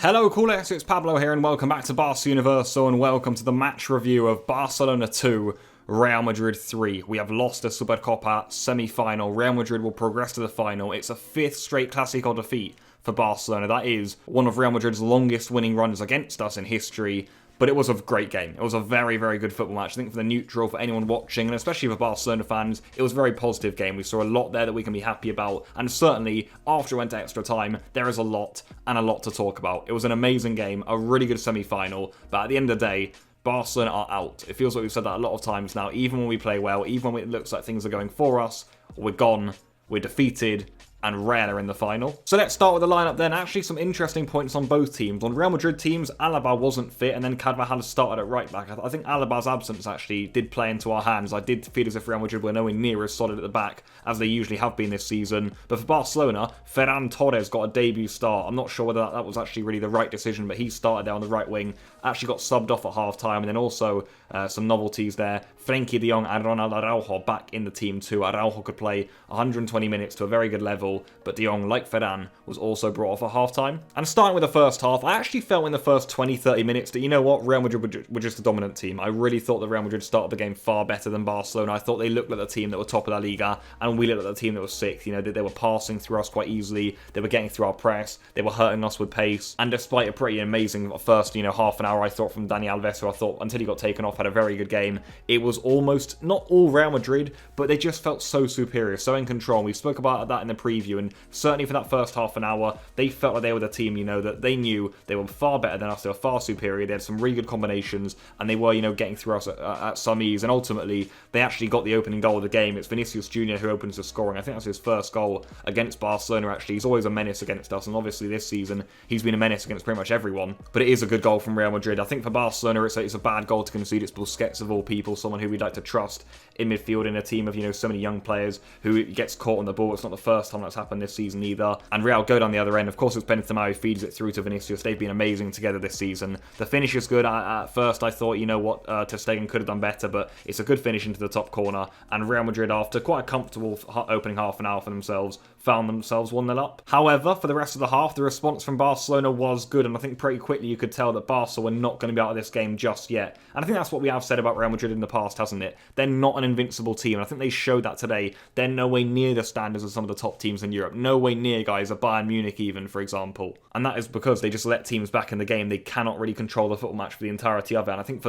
Hello Culers, it's Pablo here and welcome back to Barca Universal and welcome to the match review of Barcelona 2, Real Madrid 3. We have lost the Supercopa semi-final. Real Madrid will progress to the final. It's a fifth straight Clásico defeat for Barcelona. That is one of Real Madrid's longest winning runs against us in history. But it was a great game. It was a very, very good football match. I think for the neutral, for anyone watching, and especially for Barcelona fans, it was a very positive game. We saw a lot there that we can be happy about. And certainly, after it went to extra time, there is a lot to talk about. It was an amazing game, a really good semi-final. But at the end of the day, Barcelona are out. It feels like we've said that a lot of times now. Even when we play well, even when it looks like things are going for us, we're gone, we're defeated, and Real are in the final. So let's start with the lineup then. Actually, some interesting points on both teams. On Real Madrid teams, Alaba wasn't fit, and then Carvajal started at right back. I think Alaba's absence actually did play into our hands. I did feel as if Real Madrid were nowhere near as solid at the back as they usually have been this season. But for Barcelona, Ferran Torres got a debut start. I'm not sure whether that was actually really the right decision, but he started there on the right wing. Actually got subbed off at half-time, and then also some novelties there. Frenkie de Jong and Ronald Araujo back in the team too. Araujo could play 120 minutes to a very good level, but de Jong, like Ferran, was also brought off at half-time. And starting with the first half, I actually felt in the first 20-30 minutes that, you know what, Real Madrid were just a dominant team. I really thought that Real Madrid started the game far better than Barcelona. I thought they looked like the team that were top of La Liga, and we looked like the team that was sixth. You know, they were passing through us quite easily. They were getting through our press. They were hurting us with pace. And despite a pretty amazing first, half an hour, I thought, from Dani Alves, who I thought, until he got taken off, had a very good game, it was almost, not all Real Madrid, but they just felt so superior, so in control. We spoke about that in the preview, and certainly for that first half an hour, they felt like they were the team, that they knew they were far better than us, they were far superior, they had some really good combinations, and they were, getting through us at some ease, and ultimately, they actually got the opening goal of the game. It's Vinicius Jr. who opens the scoring. I think that's his first goal against Barcelona, actually. He's always a menace against us, and obviously this season, he's been a menace against pretty much everyone, but it is a good goal from Real Madrid. I think for Barcelona, it's a bad goal to concede. It's Busquets of all people, someone who we'd like to trust in midfield in a team of, so many young players who gets caught on the ball. It's not the first time that's happened this season either. And Real go down the other end. Of course, it's Benzema who feeds it through to Vinicius. They've been amazing together this season. The finish is good. At first, I thought, STEGEN could have done better, but it's a good finish into the top corner. And Real Madrid, after quite a comfortable opening half an hour for themselves, found themselves 1-0 up. However, for the rest of the half, the response from Barcelona was good, and I think pretty quickly you could tell that Barca were not going to be out of this game just yet. And I think that's what we have said about Real Madrid in the past, hasn't it? They're not an invincible team, and I think they showed that today. They're nowhere near the standards of some of the top teams in Europe. Nowhere near, guys, a Bayern Munich even, for example. And that is because they just let teams back in the game. They cannot really control the football match for the entirety of it. And I think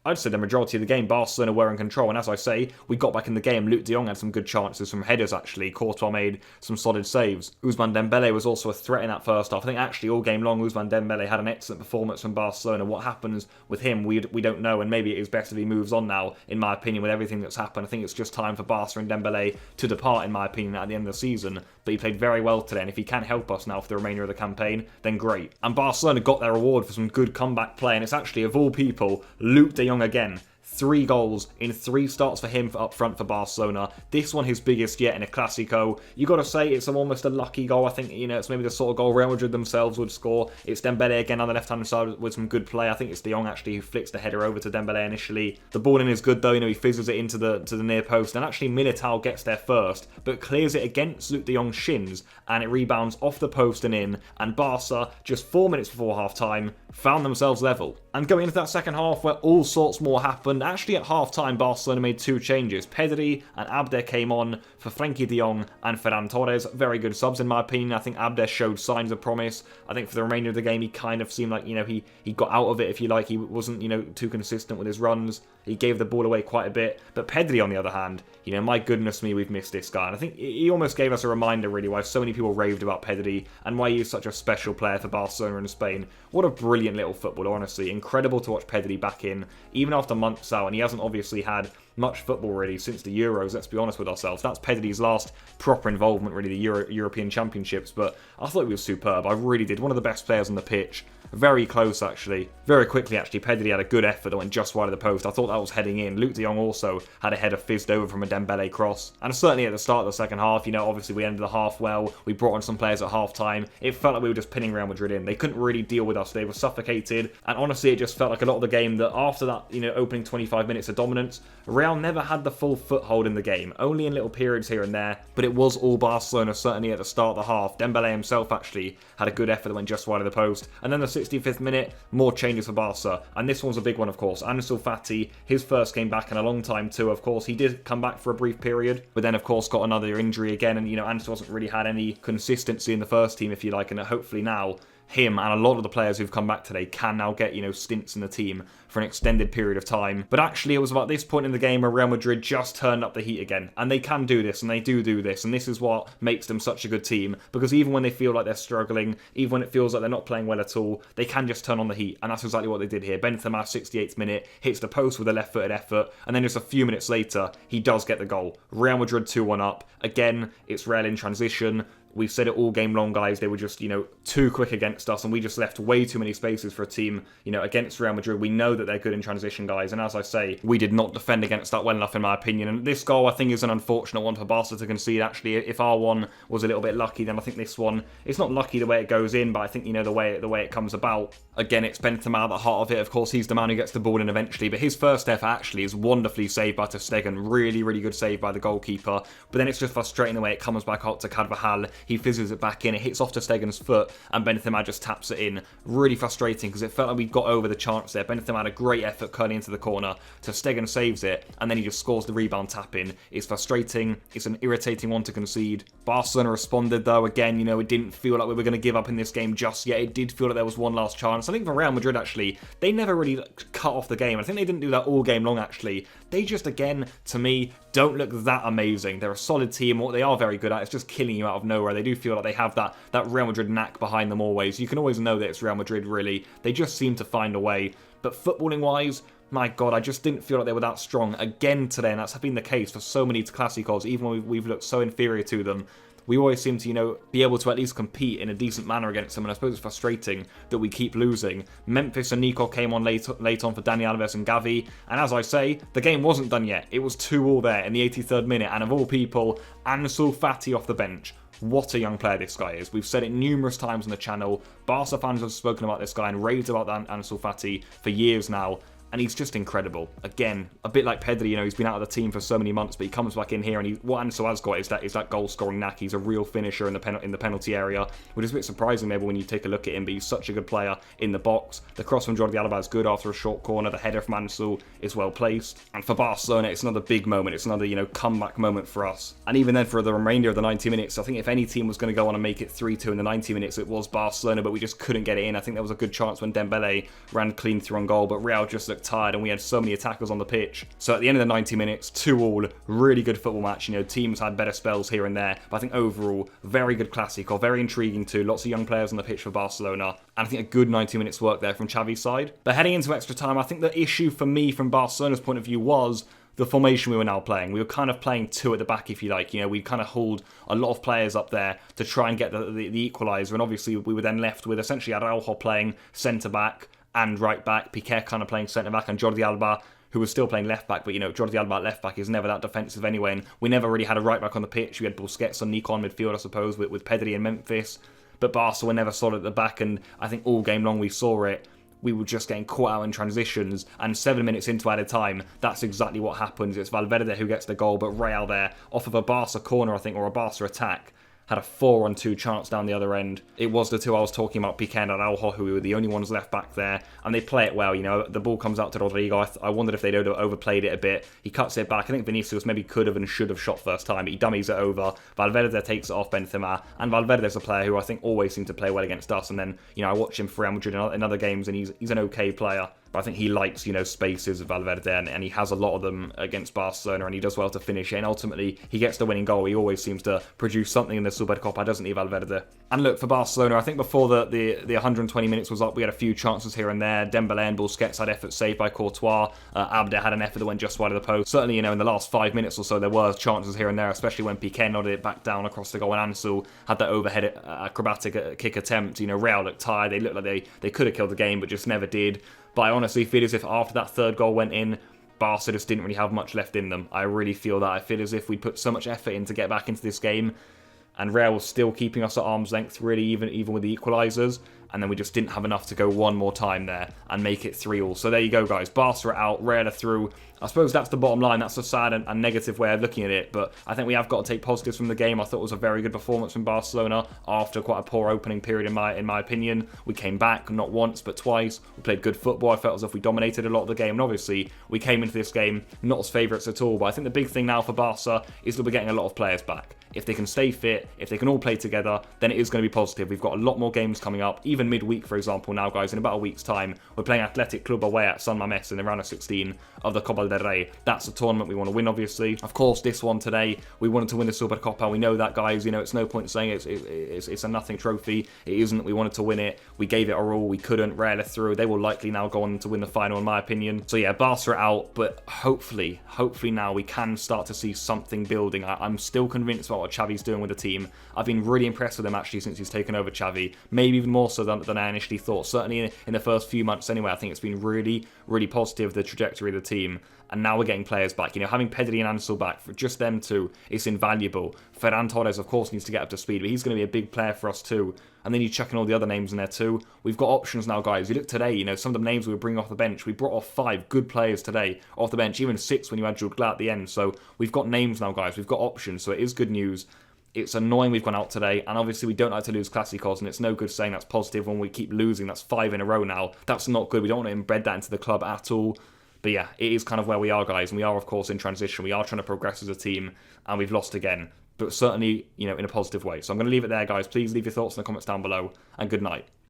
I'd say the majority of the game, Barcelona were in control, and as I say, we got back in the game. Luuk de Jong had some good chances from headers, actually. Courtois made some solid saves. Ousmane Dembele was also a threat in that first half. I think actually all game long, Ousmane Dembele had an excellent performance from Barcelona. What happens with him, we don't know, and maybe it is best if he moves on now, in my opinion, with everything that's happened. I think it's just time for Barca and Dembele to depart, in my opinion, at the end of the season. But he played very well today, and if he can help us now for the remainder of the campaign, then great. And Barcelona got their reward for some good comeback play, and it's actually, of all people, Luuk de Jong again. 3 goals in 3 starts for him up front for Barcelona. This one his biggest yet in a Clásico. You got to say it's almost a lucky goal. I think, it's maybe the sort of goal Real Madrid themselves would score. It's Dembele again on the left-hand side with some good play. I think it's de Jong actually who flicks the header over to Dembele initially. The ball in is good though. He fizzles it into the near post, and actually Militao gets there first, but clears it against Luuk de Jong's shins, and it rebounds off the post and in. And Barca, just 4 minutes before half-time, found themselves level. And going into that second half where all sorts more happened, actually at half-time Barcelona made 2 changes. Pedri and Abde came on for Frenkie de Jong and Ferran Torres. Very good subs in my opinion. I think Abde showed signs of promise. I think for the remainder of the game he kind of seemed like, he got out of it, if you like. He wasn't, too consistent with his runs. He gave the ball away quite a bit. But Pedri, on the other hand, my goodness me, we've missed this guy. And I think he almost gave us a reminder, really, why so many people raved about Pedri and why he is such a special player for Barcelona and Spain. What a brilliant little footballer, honestly. Incredible to watch Pedri back in, even after months out. And he hasn't obviously had much football, really, since the Euros, let's be honest with ourselves. That's Pedri's last proper involvement, really, the European Championships. But I thought he was superb. I really did. One of the best players on the pitch. Very close, actually. Very quickly, actually, Pedri had a good effort that went just wide of the post. I thought that was heading in. Luuk de Jong also had a header fizzed over from a Dembele cross. And certainly at the start of the second half, obviously we ended the half well. We brought on some players at half-time. It felt like we were just pinning Real Madrid in. They couldn't really deal with us. They were suffocated. And honestly, it just felt like a lot of the game that after that, opening 25 minutes of dominance, Real Real never had the full foothold in the game, only in little periods here and there, but it was all Barcelona, certainly at the start of the half. Dembele himself actually had a good effort that went just wide of the post. And then the 65th minute, more changes for Barca. And this one's a big one, of course. Ansu Fati, his first game back in a long time too, of course. He did come back for a brief period, but then, of course, got another injury again. And, Ansu hasn't really had any consistency in the first team, if you like, and hopefully now him and a lot of the players who've come back today can now get, stints in the team for an extended period of time. But actually, it was about this point in the game where Real Madrid just turned up the heat again. And they can do this, and they do this. And this is what makes them such a good team. Because even when they feel like they're struggling, even when it feels like they're not playing well at all, they can just turn on the heat. And that's exactly what they did here. Benzema, 68th minute, hits the post with a left-footed effort. And then just a few minutes later, he does get the goal. Real Madrid 2-1 up. Again, it's Real in transition. We've said it all game long, guys. They were just, too quick against us, and we just left way too many spaces for a team, against Real Madrid. We know that they're good in transition, guys, and as I say, we did not defend against that well enough, in my opinion. And this goal, I think, is an unfortunate one for Barca to concede. Actually, if our one was a little bit lucky, then I think this one, it's not lucky the way it goes in, but I think, the way it comes about. Again, it's Benzema at the heart of it. Of course, he's the man who gets the ball in eventually, but his first effort actually is wonderfully saved by STEGEN. Really, really good save by the goalkeeper. But then it's just frustrating the way it comes back out to Carvajal. He fizzes it back in, it hits off to Stegen's foot, and Benzema just taps it in. Really frustrating, because it felt like we got over the chance there. Benzema had a great effort curling into the corner, so Stegen saves it, and then he just scores the rebound tap in. It's frustrating, it's an irritating one to concede. Barcelona responded though, again, it didn't feel like we were going to give up in this game just yet. It did feel like there was one last chance. I think for Real Madrid, actually, they never really cut off the game. I think they didn't do that all game long, actually. They just, again, to me, don't look that amazing. They're a solid team. What they are very good at is just killing you out of nowhere. They do feel like they have that Real Madrid knack behind them always. You can always know that it's Real Madrid, really. They just seem to find a way. But footballing-wise, my God, I just didn't feel like they were that strong again today, and that's been the case for so many Clásicos, even when we've looked so inferior to them. We always seem to, be able to at least compete in a decent manner against them, and I suppose it's frustrating that we keep losing. Memphis and Nico came on late on for Dani Alves and Xavi, and as I say, the game wasn't done yet. It was 2-2 there in the 83rd minute, and of all people, Ansu Fati off the bench. What a young player this guy is. We've said it numerous times on the channel. Barca fans have spoken about this guy and raved about Ansu Fati for years now. And he's just incredible. Again, a bit like Pedri, he's been out of the team for so many months, but he comes back in here, and what Ansu has got is that goal-scoring knack. He's a real finisher in the penalty area, which is a bit surprising maybe when you take a look at him, but he's such a good player in the box. The cross from Jordi Alba is good after a short corner. The header from Ansu is well placed. And for Barcelona, it's another big moment. It's another, comeback moment for us. And even then, for the remainder of the 90 minutes, I think if any team was going to go on and make it 3-2 in the 90 minutes, it was Barcelona, but we just couldn't get it in. I think there was a good chance when Dembele ran clean through on goal, but Real just looked tired, and we had so many attackers on the pitch. So at the end of the 90 minutes, 2-2, really good football match. Teams had better spells here and there, but I think overall, very good Clásico, very intriguing too. Lots of young players on the pitch for Barcelona, and I think a good 90 minutes work there from Xavi's side. But heading into extra time, I think the issue for me from Barcelona's point of view was the formation we were now playing. We were kind of playing two at the back, if you like. We kind of hauled a lot of players up there to try and get the equaliser, and obviously we were then left with essentially Araujo playing centre-back and right back, Piqué kind of playing centre-back, and Jordi Alba, who was still playing left-back, but, Jordi Alba at left-back is never that defensive anyway, and we never really had a right-back on the pitch. We had Busquets and Nico on midfield, I suppose, with Pedri and Memphis, but Barca were never solid at the back, and I think all game long we saw it. We were just getting caught out in transitions, and 7 minutes into added time, that's exactly what happens. It's Valverde who gets the goal, but Real there, off of a Barca corner, I think, or a Barca attack, had a 4-on-2 chance down the other end. It was the two I was talking about, Piqué and Araujo, who were the only ones left back there, and they play it well. The ball comes out to Rodrigo. I wondered if they'd overplayed it a bit. He cuts it back. I think Vinicius maybe could have and should have shot first time, but he dummies it over. Valverde takes it off Benzema, and Valverde's a player who I think always seemed to play well against us, and then, I watch him for Real Madrid in other games, and he's an okay player. But I think he likes, spaces of Valverde, and he has a lot of them against Barcelona, and he does well to finish it, and ultimately he gets the winning goal. He always seems to produce something in the Supercopa, doesn't he, Valverde? And look, for Barcelona, I think before the 120 minutes was up, we had a few chances here and there. Dembele and Busquets had efforts saved by Courtois. Abde had an effort that went just wide of the post. Certainly, in the last 5 minutes or so, there were chances here and there, especially when Piqué nodded it back down across the goal, and Ansu had that overhead acrobatic kick attempt. Real looked tired. They looked like they could have killed the game, but just never did. But I honestly feel as if after that third goal went in, Barca just didn't really have much left in them. I really feel that. I feel as if we put so much effort in to get back into this game, and Real was still keeping us at arm's length, really, even with the equalisers. and then we just didn't have enough to go one more time there and make it 3-3. So there you go, guys. Barca are out, Real are through. I suppose that's the bottom line. That's a sad and negative way of looking at it, but I think we have got to take positives from the game. I thought it was a very good performance from Barcelona after quite a poor opening period, in my opinion. We came back, not once, but twice. We played good football. I felt as if we dominated a lot of the game, and obviously, we came into this game not as favourites at all, but I think the big thing now for Barca is that we're getting a lot of players back. If they can stay fit, if they can all play together, then it is going to be positive. We've got a lot more games coming up, even midweek, for example, now, guys. In about a week's time, we're playing Athletic Club away at San Mamés in the round of 16 of the Copa del Rey. That's a tournament we want to win, obviously. Of course, this one today, we wanted to win the Supercopa. We know that, guys. You know, it's no point saying it's a nothing trophy. It isn't. We wanted to win it. We gave it our all. We couldn't. Real are through. They will likely now go on to win the final, in my opinion. So yeah, Barca are out, but hopefully now we can start to see something building. I'm still convinced about what Xavi's doing with the team. I've been really impressed with him, actually, since he's taken over Xavi. Maybe even more so than I initially thought. Certainly in the first few months anyway, I think it's been really, really positive, the trajectory of the team. And now we're getting players back. You know, having Pedri and Ansel back, for just them two, it's invaluable. Ferran Torres, of course, needs to get up to speed, but he's going to be a big player for us too. And then you chuck in all the other names in there too. We've got options now, guys. You look today, you know, some of the names we were bringing off the bench. We brought off 5 good players today off the bench, even 6 when you had Jong at the end. So we've got names now, guys. We've got options, so it is good news. It's annoying we've gone out today, and obviously we don't like to lose Clásicos, and it's no good saying that's positive when we keep losing. That's 5 in a row now. That's not good. We don't want to embed that into the club at all. But yeah, it is kind of where we are, guys, and we are, of course, in transition. We are trying to progress as a team, and we've lost again, but certainly, you know, in a positive way. So I'm going to leave it there, guys. Please leave your thoughts in the comments down below, and good night.